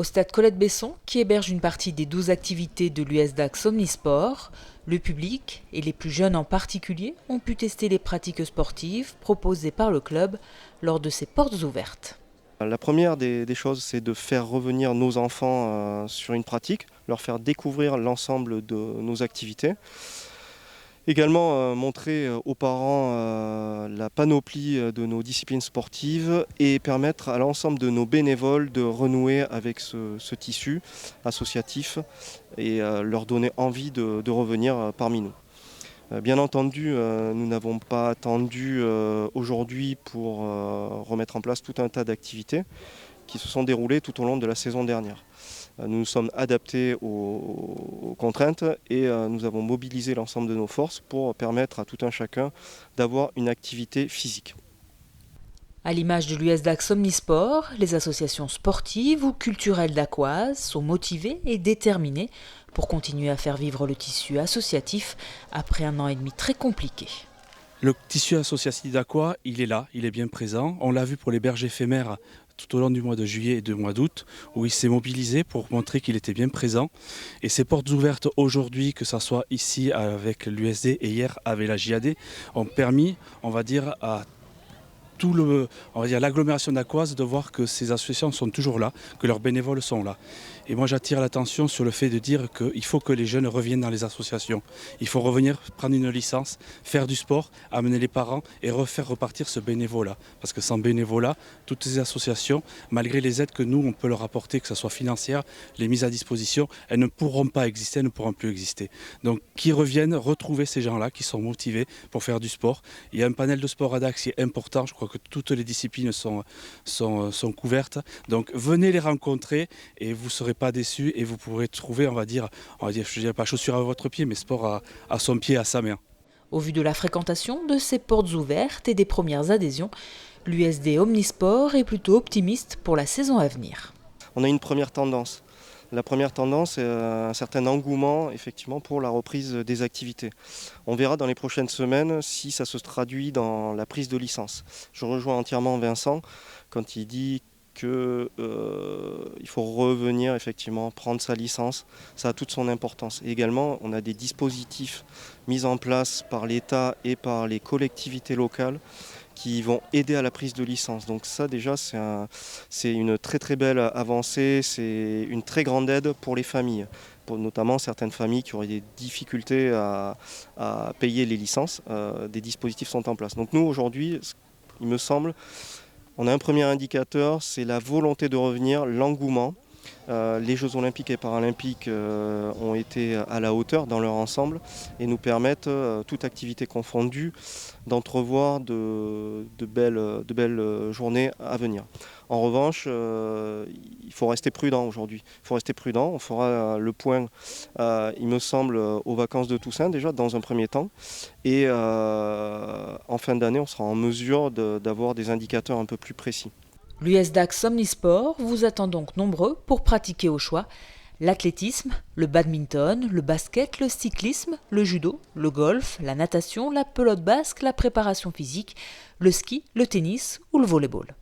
Au stade Colette-Besson, qui héberge une partie des 12 activités de l'USDAX Omnisport, le public, et les plus jeunes en particulier, ont pu tester les pratiques sportives proposées par le club lors de ses portes ouvertes. La première des choses, c'est de faire revenir nos enfants sur une pratique, leur faire découvrir l'ensemble de nos activités. Également montrer aux parents la panoplie de nos disciplines sportives et permettre à l'ensemble de nos bénévoles de renouer avec ce tissu associatif et leur donner envie de revenir parmi nous. Bien entendu, nous n'avons pas attendu aujourd'hui pour remettre en place tout un tas d'activités qui se sont déroulées tout au long de la saison dernière. Nous nous sommes adaptés aux contraintes et nous avons mobilisé l'ensemble de nos forces pour permettre à tout un chacun d'avoir une activité physique. À l'image de l'USDAX Omnisport, les associations sportives ou culturelles d'Aquoise sont motivées et déterminées pour continuer à faire vivre le tissu associatif après un an et demi très compliqué. Le tissu associatif d'Aqua, il est là, il est bien présent. On l'a vu pour les berges éphémères tout au long du mois de juillet et du mois d'août, où il s'est mobilisé pour montrer qu'il était bien présent. Et ces portes ouvertes aujourd'hui, que ce soit ici avec l'USD et hier avec la JAD, ont permis, on va dire, à l'agglomération d'Aquoise de voir que ces associations sont toujours là, que leurs bénévoles sont là. Et moi j'attire l'attention sur le fait de dire qu'il faut que les jeunes reviennent dans les associations. Il faut revenir prendre une licence, faire du sport, amener les parents et refaire repartir ce bénévolat. Parce que sans bénévolat, toutes ces associations, malgré les aides que nous on peut leur apporter, que ce soit financière, les mises à disposition, elles ne pourront pas exister, elles ne pourront plus exister. Donc qu'ils reviennent retrouver ces gens-là qui sont motivés pour faire du sport. Il y a un panel de sport à Dax qui est important, je crois que toutes les disciplines sont couvertes. Donc venez les rencontrer et vous ne serez pas déçus et vous pourrez trouver, je dirais pas chaussure à votre pied, mais sport à son pied, à sa main. Au vu de la fréquentation de ces portes ouvertes et des premières adhésions, l'USD Omnisport est plutôt optimiste pour la saison à venir. On a une première tendance. La première tendance est un certain engouement effectivement pour la reprise des activités. On verra dans les prochaines semaines si ça se traduit dans la prise de licence. Je rejoins entièrement Vincent quand il dit qu'il faut revenir effectivement prendre sa licence. Ça a toute son importance. Et également, on a des dispositifs mis en place par l'État et par les collectivités locales qui vont aider à la prise de licence. Donc ça déjà c'est une très très belle avancée, c'est une très grande aide pour les familles, pour notamment certaines familles qui auraient des difficultés à payer les licences, des dispositifs sont en place. Donc nous aujourd'hui, il me semble, on a un premier indicateur, c'est la volonté de revenir, l'engouement. Les Jeux Olympiques et Paralympiques ont été à la hauteur dans leur ensemble et nous permettent, toute activité confondue, d'entrevoir de belles journées à venir. En revanche, il faut rester prudent aujourd'hui. Il faut rester prudent. On fera le point, il me semble, aux vacances de Toussaint déjà dans un premier temps. Et en fin d'année, on sera en mesure d'avoir des indicateurs un peu plus précis. L'USDAX Omnisport vous attend donc nombreux pour pratiquer au choix l'athlétisme, le badminton, le basket, le cyclisme, le judo, le golf, la natation, la pelote basque, la préparation physique, le ski, le tennis ou le volleyball.